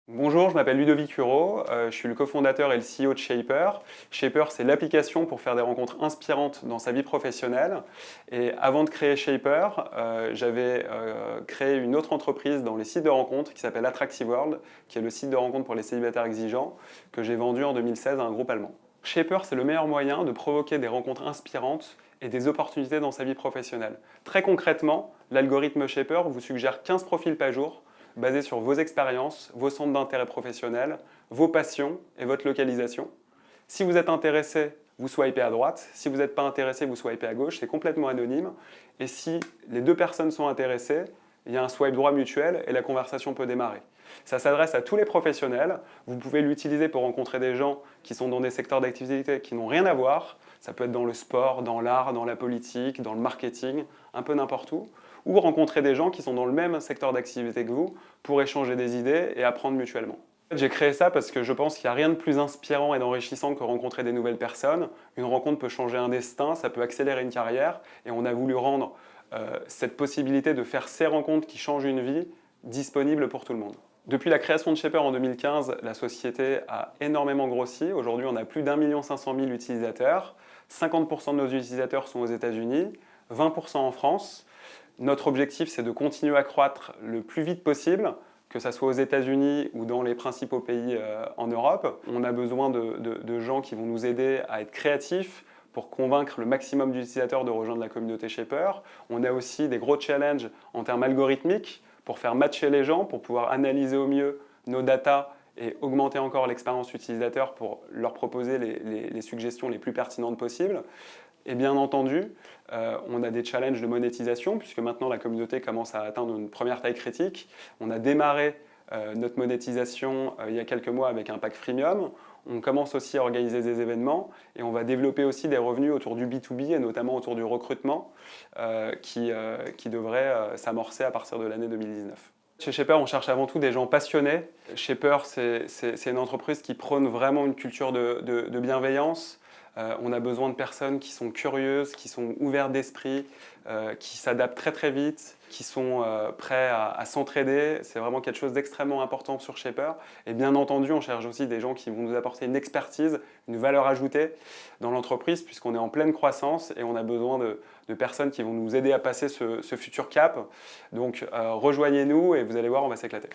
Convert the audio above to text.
Bonjour, je m'appelle Ludovic Hureau, je suis le cofondateur et le CEO de Shaper. Shaper, c'est l'application pour faire des rencontres inspirantes dans sa vie professionnelle. Et avant de créer Shaper, j'avais créé une autre entreprise dans les sites de rencontres qui s'appelle Attractive World, qui est le site de rencontres pour les célibataires exigeants, que j'ai vendu en 2016 à un groupe allemand. Shaper, c'est le meilleur moyen de provoquer des rencontres inspirantes et des opportunités dans sa vie professionnelle. Très concrètement, l'algorithme Shaper vous suggère 15 profils par jour basé sur vos expériences, vos centres d'intérêt professionnels, vos passions et votre localisation. Si vous êtes intéressé, vous swipez à droite. Si vous n'êtes pas intéressé, vous swipez à gauche. C'est complètement anonyme. Et si les deux personnes sont intéressées, il y a un swipe droit mutuel et la conversation peut démarrer. Ça s'adresse à tous les professionnels. Vous pouvez l'utiliser pour rencontrer des gens qui sont dans des secteurs d'activité qui n'ont rien à voir. Ça peut être dans le sport, dans l'art, dans la politique, dans le marketing, un peu n'importe où. Ou rencontrer des gens qui sont dans le même secteur d'activité que vous pour échanger des idées et apprendre mutuellement. J'ai créé ça parce que je pense qu'il n'y a rien de plus inspirant et d'enrichissant que rencontrer des nouvelles personnes. Une rencontre peut changer un destin, ça peut accélérer une carrière et on a voulu rendre cette possibilité de faire ces rencontres qui changent une vie disponible pour tout le monde. Depuis la création de Shaper en 2015, la société a énormément grossi. Aujourd'hui, on a plus d'1,5 million utilisateurs. 50% de nos utilisateurs sont aux États-Unis, 20% en France. Notre objectif, c'est de continuer à croître le plus vite possible, que ce soit aux États-Unis ou dans les principaux pays en Europe. On a besoin de gens qui vont nous aider à être créatifs pour convaincre le maximum d'utilisateurs de rejoindre la communauté Shaper. On a aussi des gros challenges en termes algorithmiques pour faire matcher les gens, pour pouvoir analyser au mieux nos datas et augmenter encore l'expérience utilisateur pour leur proposer les suggestions les plus pertinentes possibles. Et bien entendu, on a des challenges de monétisation, puisque maintenant la communauté commence à atteindre une première taille critique. On a démarré notre monétisation il y a quelques mois avec un pack freemium. On commence aussi à organiser des événements et on va développer aussi des revenus autour du B2B et notamment autour du recrutement qui devrait s'amorcer à partir de l'année 2019. Chez Shaper, on cherche avant tout des gens passionnés. Shaper, c'est une entreprise qui prône vraiment une culture de bienveillance. On a besoin de personnes qui sont curieuses, qui sont ouvertes d'esprit, qui s'adaptent très très vite, qui sont prêts à s'entraider. C'est vraiment quelque chose d'extrêmement important sur Shaper. Et bien entendu, on cherche aussi des gens qui vont nous apporter une expertise, une valeur ajoutée dans l'entreprise, puisqu'on est en pleine croissance et on a besoin de personnes qui vont nous aider à passer ce futur cap. Donc rejoignez-nous et vous allez voir, on va s'éclater.